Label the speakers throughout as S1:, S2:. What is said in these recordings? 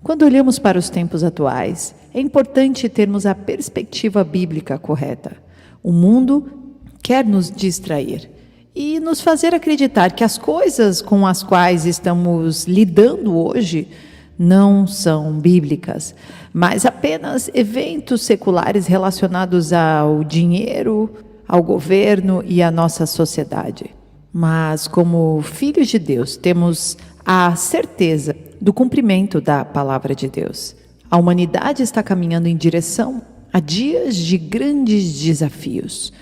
S1: Quando olhamos para os tempos atuais, é importante termos a perspectiva bíblica correta. O mundo quer nos distrair e nos fazer acreditar que as coisas com as quais estamos lidando hoje não são bíblicas, mas apenas eventos seculares relacionados ao dinheiro, ao governo e à nossa sociedade. Mas, como filhos de Deus, temos a certeza do cumprimento da palavra de Deus. A humanidade está caminhando em direção a dias de grandes desafios.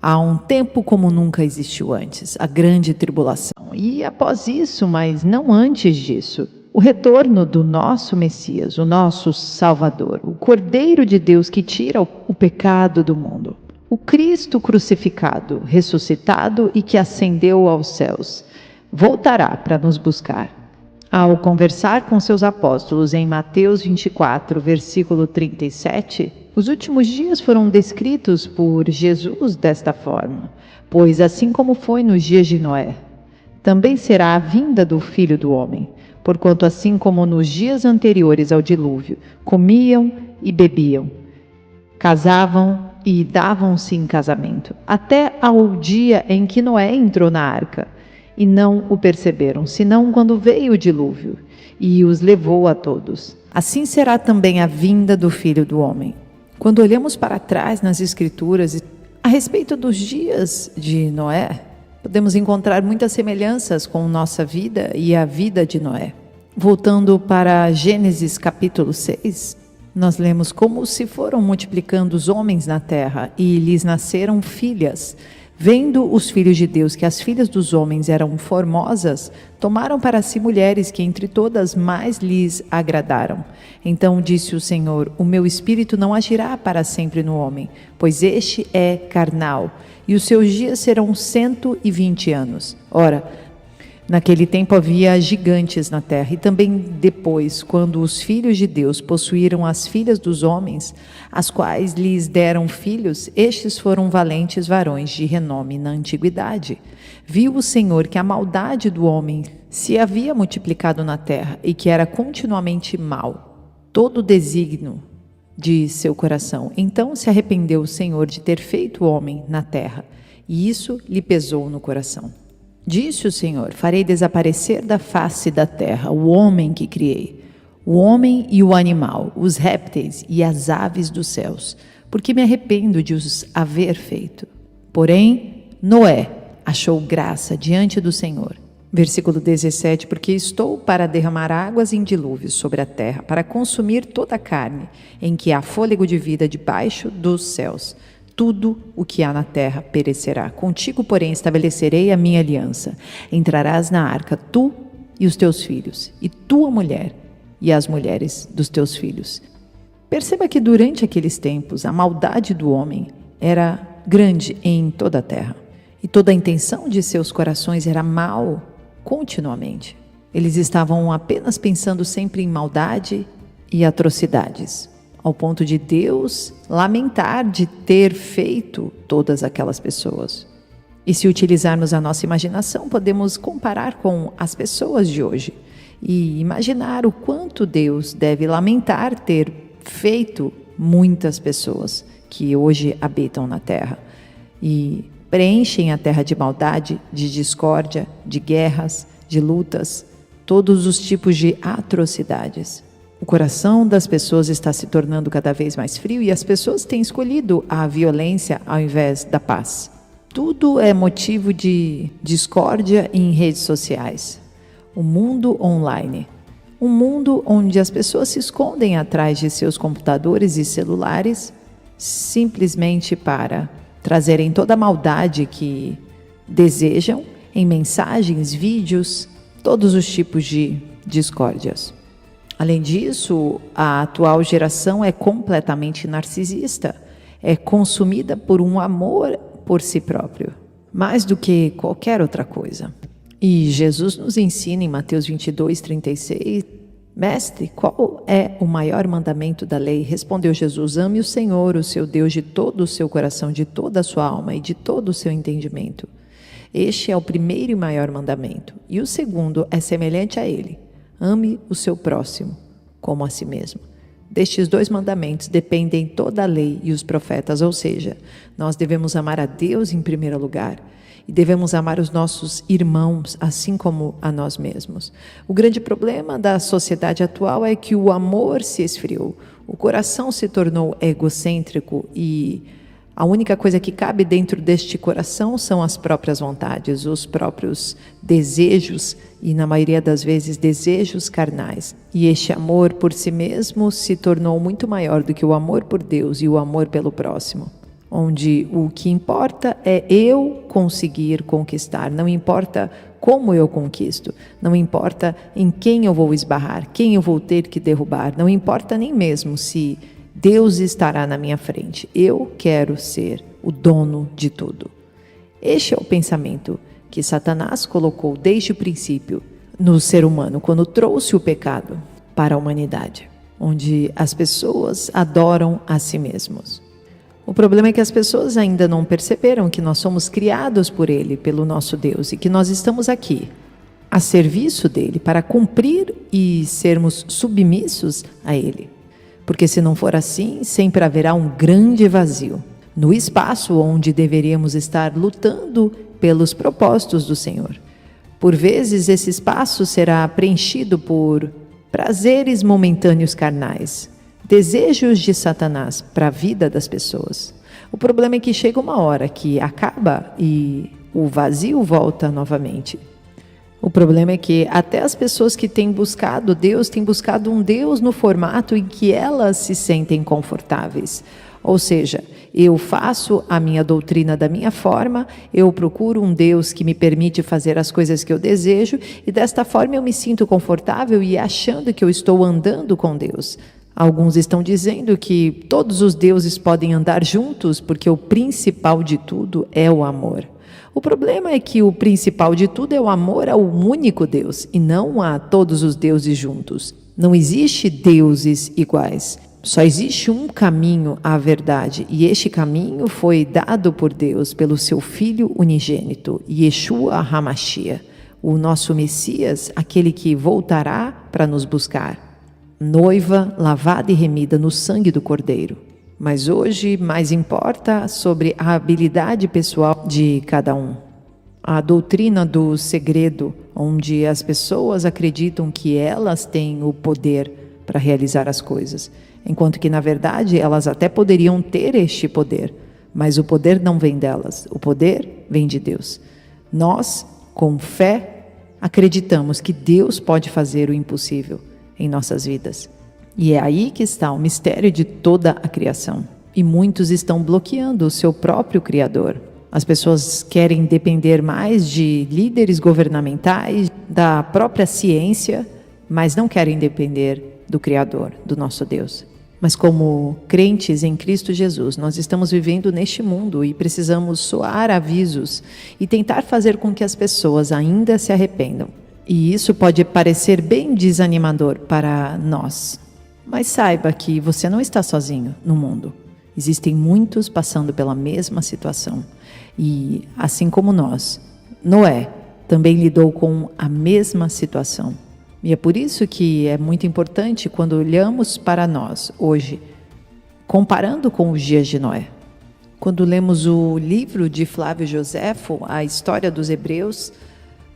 S1: Há um tempo como nunca existiu antes, a grande tribulação. E após isso, mas não antes disso, o retorno do nosso Messias, o nosso Salvador, o Cordeiro de Deus que tira o pecado do mundo. O Cristo crucificado, ressuscitado e que ascendeu aos céus, voltará para nos buscar. Ao conversar com seus apóstolos em Mateus 24, versículo 37, os últimos dias foram descritos por Jesus desta forma: pois assim como foi nos dias de Noé, também será a vinda do Filho do Homem. Porquanto assim como nos dias anteriores ao dilúvio, comiam e bebiam, casavam e davam-se em casamento, até ao dia em que Noé entrou na arca, e não o perceberam, senão quando veio o dilúvio, e os levou a todos. Assim será também a vinda do Filho do Homem. Quando olhamos para trás nas Escrituras a respeito dos dias de Noé, podemos encontrar muitas semelhanças com nossa vida e a vida de Noé. Voltando para Gênesis capítulo 6, nós lemos: como se foram multiplicando os homens na terra e lhes nasceram filhas. Vendo os filhos de Deus que as filhas dos homens eram formosas, tomaram para si mulheres que entre todas mais lhes agradaram. Então disse o Senhor: o meu espírito não agirá para sempre no homem, pois este é carnal, e os seus dias serão 120 anos. Ora, naquele tempo havia gigantes na terra, e também depois, quando os filhos de Deus possuíram as filhas dos homens, as quais lhes deram filhos, estes foram valentes varões de renome na antiguidade. Viu o Senhor que a maldade do homem se havia multiplicado na terra, e que era continuamente mau todo o desígnio de seu coração. Então se arrependeu o Senhor de ter feito o homem na terra, e isso lhe pesou no coração. Disse o Senhor: farei desaparecer da face da terra o homem que criei, o homem e o animal, os répteis e as aves dos céus, porque me arrependo de os haver feito. Porém, Noé achou graça diante do Senhor. Versículo 17: porque estou para derramar águas em dilúvios sobre a terra, para consumir toda a carne, em que há fôlego de vida debaixo dos céus. Tudo o que há na terra perecerá. Contigo, porém, estabelecerei a minha aliança. Entrarás na arca, tu e os teus filhos, e tua mulher, e as mulheres dos teus filhos. Perceba que durante aqueles tempos, a maldade do homem era grande em toda a terra. E toda a intenção de seus corações era mal continuamente. Eles estavam apenas pensando sempre em maldade e atrocidades, ao ponto de Deus lamentar de ter feito todas aquelas pessoas. E se utilizarmos a nossa imaginação, podemos comparar com as pessoas de hoje e imaginar o quanto Deus deve lamentar ter feito muitas pessoas que hoje habitam na terra e preenchem a terra de maldade, de discórdia, de guerras, de lutas, todos os tipos de atrocidades. O coração das pessoas está se tornando cada vez mais frio e as pessoas têm escolhido a violência ao invés da paz. Tudo é motivo de discórdia em redes sociais. O mundo online. Um mundo onde as pessoas se escondem atrás de seus computadores e celulares simplesmente para trazerem toda a maldade que desejam em mensagens, vídeos, todos os tipos de discórdias. Além disso, a atual geração é completamente narcisista, é consumida por um amor por si próprio, mais do que qualquer outra coisa. E Jesus nos ensina em Mateus 22, 36, Mestre, qual é o maior mandamento da lei? Respondeu Jesus: ame o Senhor, o seu Deus, de todo o seu coração, de toda a sua alma e de todo o seu entendimento. Este é o primeiro e maior mandamento. E o segundo é semelhante a ele: ame o seu próximo como a si mesmo. Destes 2 mandamentos dependem toda a lei e os profetas, ou seja, nós devemos amar a Deus em primeiro lugar e devemos amar os nossos irmãos, assim como a nós mesmos. O grande problema da sociedade atual é que o amor se esfriou, o coração se tornou egocêntrico e a única coisa que cabe dentro deste coração são as próprias vontades, os próprios desejos e, na maioria das vezes, desejos carnais. E este amor por si mesmo se tornou muito maior do que o amor por Deus e o amor pelo próximo, onde o que importa é eu conseguir conquistar, não importa como eu conquisto, não importa em quem eu vou esbarrar, quem eu vou ter que derrubar, não importa nem mesmo se Deus estará na minha frente. Eu quero ser o dono de tudo. Este é o pensamento que Satanás colocou desde o princípio no ser humano, quando trouxe o pecado para a humanidade, onde as pessoas adoram a si mesmos. O problema é que as pessoas ainda não perceberam que nós somos criados por Ele, pelo nosso Deus, e que nós estamos aqui a serviço dEle para cumprir e sermos submissos a Ele. Porque se não for assim, sempre haverá um grande vazio no espaço onde deveríamos estar lutando pelos propósitos do Senhor. Por vezes, esse espaço será preenchido por prazeres momentâneos carnais, desejos de Satanás para a vida das pessoas. O problema é que chega uma hora que acaba e o vazio volta novamente. O problema é que até as pessoas que têm buscado Deus, têm buscado um Deus no formato em que elas se sentem confortáveis. Ou seja, eu faço a minha doutrina da minha forma, eu procuro um Deus que me permite fazer as coisas que eu desejo, e desta forma eu me sinto confortável e achando que eu estou andando com Deus. Alguns estão dizendo que todos os deuses podem andar juntos porque o principal de tudo é o amor. O problema é que o principal de tudo é o amor ao único Deus e não a todos os deuses juntos. Não existe deuses iguais. Só existe um caminho à verdade e este caminho foi dado por Deus pelo seu Filho unigênito, Yeshua HaMashiach, o nosso Messias, aquele que voltará para nos buscar. Noiva lavada e remida no sangue do Cordeiro. Mas hoje mais importa sobre a habilidade pessoal de cada um. A doutrina do segredo, onde as pessoas acreditam que elas têm o poder para realizar as coisas, enquanto que na verdade elas até poderiam ter este poder, mas o poder não vem delas, o poder vem de Deus. Nós, com fé, acreditamos que Deus pode fazer o impossível em nossas vidas. E é aí que está o mistério de toda a criação. E muitos estão bloqueando o seu próprio Criador. As pessoas querem depender mais de líderes governamentais, da própria ciência, mas não querem depender do Criador, do nosso Deus. Mas como crentes em Cristo Jesus, nós estamos vivendo neste mundo e precisamos soar avisos e tentar fazer com que as pessoas ainda se arrependam. E isso pode parecer bem desanimador para nós. Mas saiba que você não está sozinho no mundo. Existem muitos passando pela mesma situação. E, assim como nós, Noé também lidou com a mesma situação. E é por isso que é muito importante quando olhamos para nós hoje, comparando com os dias de Noé. Quando lemos o livro de Flávio Joséfo, a história dos Hebreus,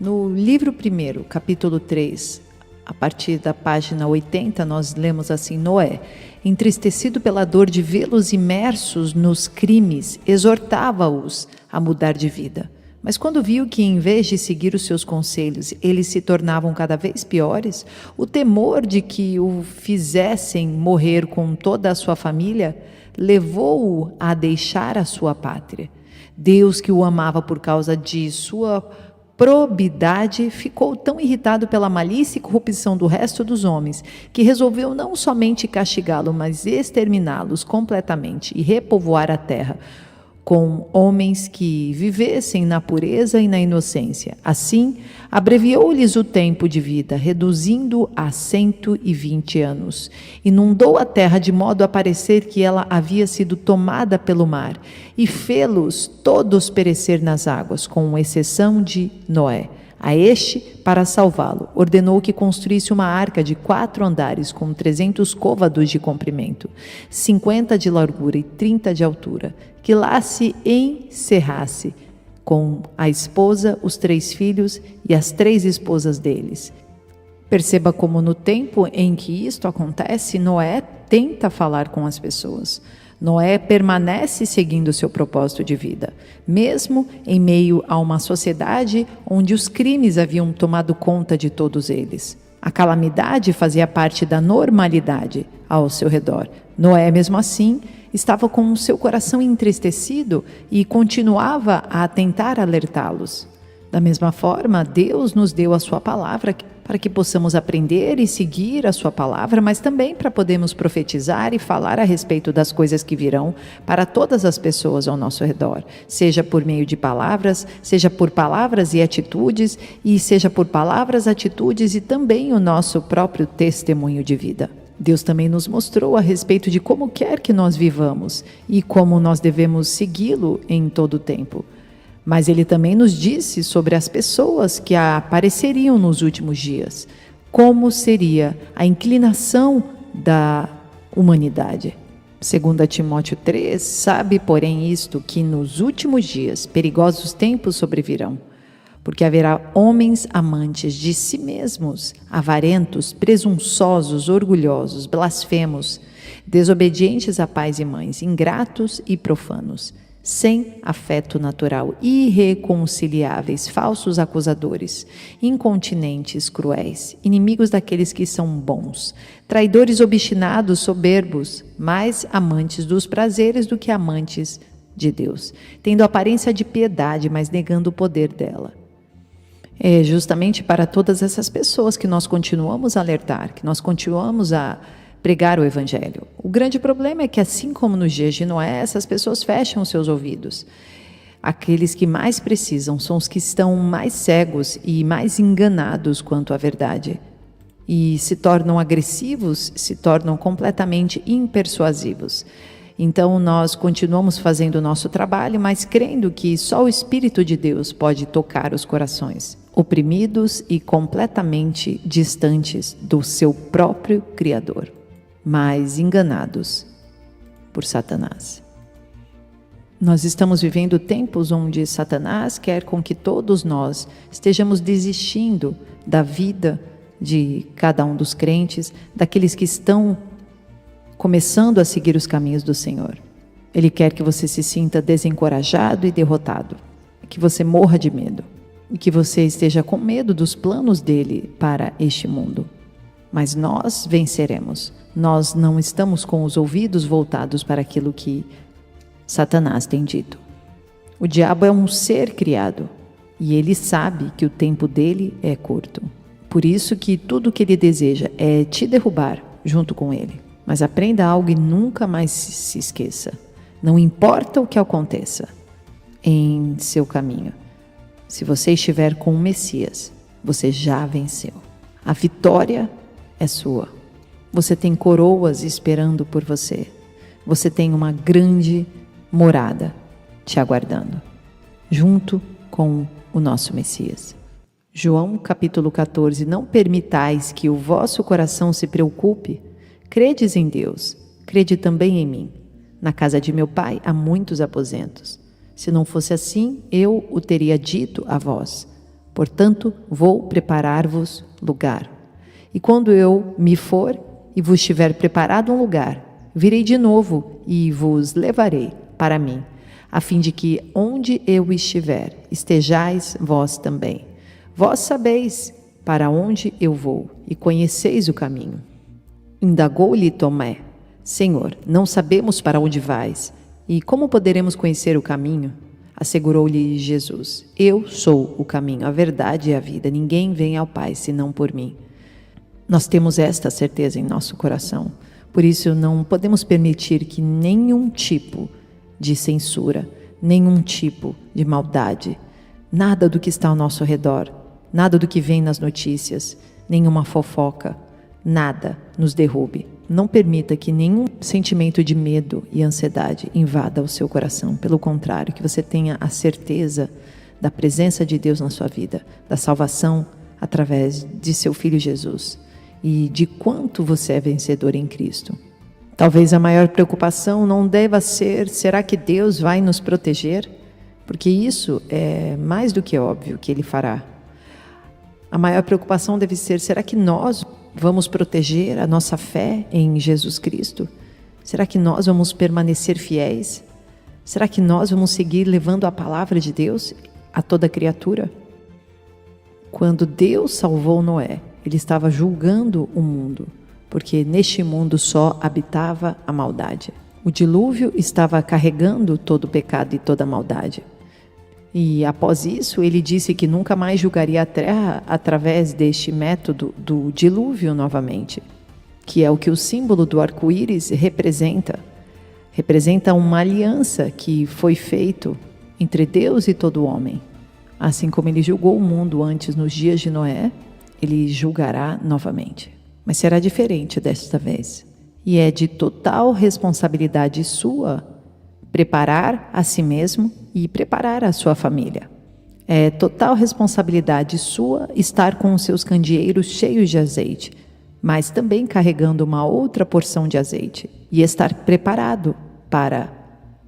S1: no livro 1, capítulo 3, a partir da página 80, nós lemos assim: Noé, entristecido pela dor de vê-los imersos nos crimes, exortava-os a mudar de vida. Mas quando viu que, em vez de seguir os seus conselhos, eles se tornavam cada vez piores, o temor de que o fizessem morrer com toda a sua família levou-o a deixar a sua pátria. Deus, que o amava por causa de sua probidade, ficou tão irritado pela malícia e corrupção do resto dos homens, que resolveu não somente castigá-lo, mas exterminá-los completamente e repovoar a terra com homens que vivessem na pureza e na inocência. Assim, abreviou-lhes o tempo de vida, reduzindo a 120 anos. Inundou a terra de modo a parecer que ela havia sido tomada pelo mar, e fê-los todos perecer nas águas, com exceção de Noé. A este, para salvá-lo, ordenou que construísse uma arca de 4 andares com 300 côvados de comprimento, 50 de largura e 30 de altura, que lá se encerrasse com a esposa, os 3 filhos e as 3 esposas deles. Perceba como no tempo em que isto acontece, Noé tenta falar com as pessoas. Noé permanece seguindo seu propósito de vida, mesmo em meio a uma sociedade onde os crimes haviam tomado conta de todos eles. A calamidade fazia parte da normalidade ao seu redor. Noé, mesmo assim, estava com o seu coração entristecido e continuava a tentar alertá-los. Da mesma forma, Deus nos deu a sua palavra para que possamos aprender e seguir a sua palavra, mas também para podermos profetizar e falar a respeito das coisas que virão para todas as pessoas ao nosso redor, seja por meio de palavras, seja por palavras e atitudes, e seja por palavras, atitudes e também o nosso próprio testemunho de vida. Deus também nos mostrou a respeito de como quer que nós vivamos e como nós devemos segui-lo em todo o tempo. Mas Ele também nos disse sobre as pessoas que apareceriam nos últimos dias, como seria a inclinação da humanidade. 2 Timóteo 3, sabe, porém, isto, que nos últimos dias perigosos tempos sobrevirão, porque haverá homens amantes de si mesmos, avarentos, presunçosos, orgulhosos, blasfemos, desobedientes a pais e mães, ingratos e profanos, sem afeto natural, irreconciliáveis, falsos acusadores, incontinentes, cruéis, inimigos daqueles que são bons, traidores, obstinados, soberbos, mais amantes dos prazeres do que amantes de Deus, tendo aparência de piedade, mas negando o poder dela. É justamente para todas essas pessoas que nós continuamos a alertar, que nós continuamos a pregar o Evangelho. O grande problema é que, assim como nos dias de Noé, essas pessoas fecham os seus ouvidos. Aqueles que mais precisam são os que estão mais cegos e mais enganados quanto à verdade. E se tornam agressivos, se tornam completamente impersuasivos. Então nós continuamos fazendo o nosso trabalho, mas crendo que só o Espírito de Deus pode tocar os corações, oprimidos e completamente distantes do seu próprio Criador, mas enganados por Satanás. Nós estamos vivendo tempos onde Satanás quer com que todos nós estejamos desistindo da vida de cada um dos crentes, daqueles que estão começando a seguir os caminhos do Senhor. Ele quer que você se sinta desencorajado e derrotado, que você morra de medo e que você esteja com medo dos planos dele para este mundo. Mas nós venceremos. Nós não estamos com os ouvidos voltados para aquilo que Satanás tem dito. O diabo é um ser criado e ele sabe que o tempo dele é curto. Por isso que tudo o que ele deseja é te derrubar junto com ele. Mas aprenda algo e nunca mais se esqueça. Não importa o que aconteça em seu caminho. Se você estiver com o Messias, você já venceu. A vitória é sua. Você tem coroas esperando por você. Você tem uma grande morada te aguardando, junto com o nosso Messias. João capítulo 14. Não permitais que o vosso coração se preocupe. Credes em Deus, crede também em mim. Na casa de meu pai há muitos aposentos. Se não fosse assim, eu o teria dito a vós. Portanto, vou preparar-vos lugar. E quando eu me for e vos tiver preparado um lugar, virei de novo e vos levarei para mim, a fim de que onde eu estiver, estejais vós também. Vós sabeis para onde eu vou e conheceis o caminho. Indagou-lhe Tomé: Senhor, não sabemos para onde vais, e como poderemos conhecer o caminho? Assegurou-lhe Jesus: Eu sou o caminho, a verdade e a vida. Ninguém vem ao Pai senão por mim. Nós temos esta certeza em nosso coração. Por isso não podemos permitir que nenhum tipo de censura, nenhum tipo de maldade, nada do que está ao nosso redor, nada do que vem nas notícias, nenhuma fofoca, nada nos derrube. Não permita que nenhum sentimento de medo e ansiedade invada o seu coração. Pelo contrário, que você tenha a certeza da presença de Deus na sua vida, da salvação através de seu Filho Jesus e de quanto você é vencedor em Cristo. Talvez a maior preocupação não deva ser: será que Deus vai nos proteger? Porque isso é mais do que óbvio que Ele fará. A maior preocupação deve ser: será que nós vamos proteger a nossa fé em Jesus Cristo? Será que nós vamos permanecer fiéis? Será que nós vamos seguir levando a palavra de Deus a toda criatura? Quando Deus salvou Noé, Ele estava julgando o mundo, porque neste mundo só habitava a maldade. O dilúvio estava carregando todo o pecado e toda a maldade. E após isso, Ele disse que nunca mais julgaria a terra através deste método do dilúvio novamente, que é o que o símbolo do arco-íris representa. Representa uma aliança que foi feita entre Deus e todo homem. Assim como Ele julgou o mundo antes nos dias de Noé, Ele julgará novamente. Mas será diferente desta vez. E é de total responsabilidade sua preparar a si mesmo e preparar a sua família. É total responsabilidade sua estar com os seus candeeiros cheios de azeite, mas também carregando uma outra porção de azeite, e estar preparado para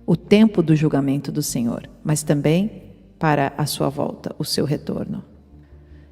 S1: o tempo do julgamento do Senhor, mas também para a sua volta, o seu retorno.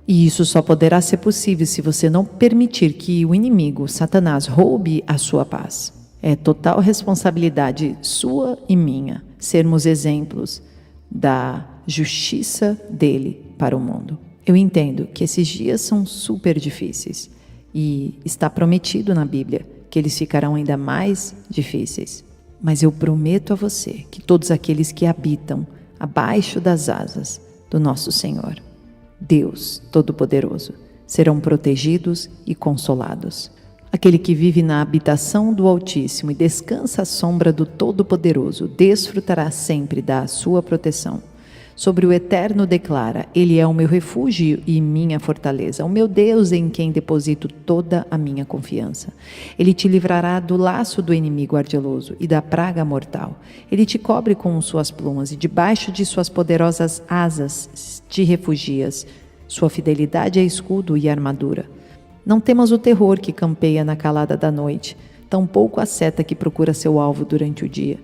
S1: E isso só poderá ser possível se você não permitir que o inimigo, Satanás, roube a sua paz. É total responsabilidade sua e minha sermos exemplos da justiça dele para o mundo. Eu entendo que esses dias são super difíceis e está prometido na Bíblia que eles ficarão ainda mais difíceis. Mas eu prometo a você que todos aqueles que habitam abaixo das asas do nosso Senhor, Deus Todo-Poderoso, serão protegidos e consolados. Aquele que vive na habitação do Altíssimo e descansa à sombra do Todo-Poderoso desfrutará sempre da sua proteção. Sobre o Eterno declara: Ele é o meu refúgio e minha fortaleza, o meu Deus em quem deposito toda a minha confiança. Ele te livrará do laço do inimigo ardiloso e da praga mortal. Ele te cobre com suas plumas e debaixo de suas poderosas asas te refugias. Sua fidelidade é escudo e armadura. Não temas o terror que campeia na calada da noite, tampouco a seta que procura seu alvo durante o dia.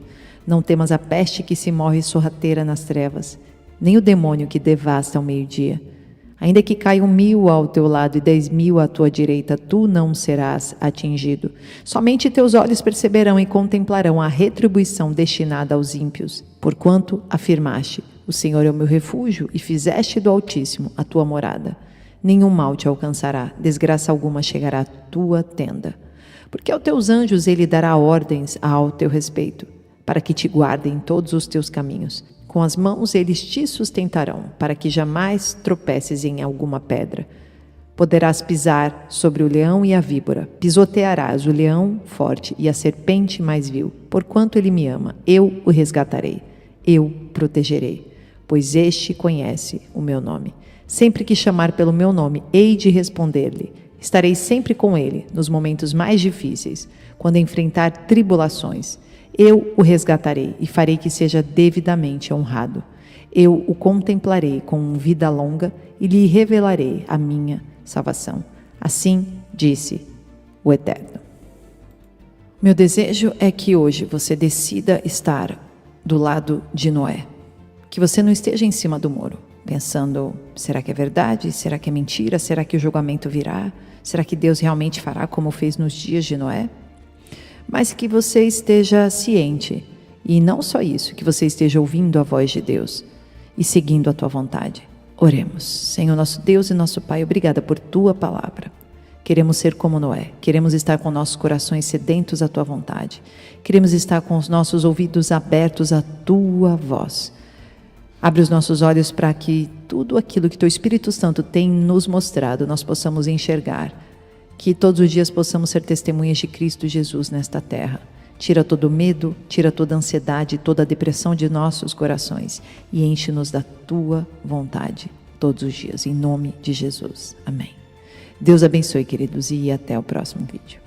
S1: Não temas a peste que se morre sorrateira nas trevas, nem o demônio que devasta ao meio-dia. Ainda que caiam 1000 ao teu lado e 10.000 à tua direita, tu não serás atingido. Somente teus olhos perceberão e contemplarão a retribuição destinada aos ímpios. Porquanto afirmaste: o Senhor é o meu refúgio, e fizeste do Altíssimo a tua morada. Nenhum mal te alcançará, desgraça alguma chegará à tua tenda. Porque aos teus anjos ele dará ordens ao teu respeito, para que te guardem em todos os teus caminhos. Com as mãos eles te sustentarão, para que jamais tropeces em alguma pedra. Poderás pisar sobre o leão e a víbora, pisotearás o leão forte e a serpente mais vil. Porquanto ele me ama, eu o resgatarei, eu protegerei, pois este conhece o meu nome. Sempre que chamar pelo meu nome, hei de responder-lhe. Estarei sempre com ele, nos momentos mais difíceis, quando enfrentar tribulações. Eu o resgatarei e farei que seja devidamente honrado. Eu o contemplarei com vida longa e lhe revelarei a minha salvação. Assim disse o Eterno. Meu desejo é que hoje você decida estar do lado de Noé. Que você não esteja em cima do muro, pensando: será que é verdade? Será que é mentira? Será que o julgamento virá? Será que Deus realmente fará como fez nos dias de Noé? Mas que você esteja ciente, e não só isso, que você esteja ouvindo a voz de Deus e seguindo a tua vontade. Oremos. Senhor nosso Deus e nosso Pai, obrigada por tua palavra. Queremos ser como Noé, queremos estar com nossos corações sedentos à tua vontade, queremos estar com os nossos ouvidos abertos à tua voz. Abre os nossos olhos para que tudo aquilo que teu Espírito Santo tem nos mostrado, nós possamos enxergar. Que todos os dias possamos ser testemunhas de Cristo Jesus nesta terra. Tira todo o medo, tira toda a ansiedade, toda a depressão de nossos corações e enche-nos da tua vontade todos os dias, em nome de Jesus. Amém. Deus abençoe, queridos, e até o próximo vídeo.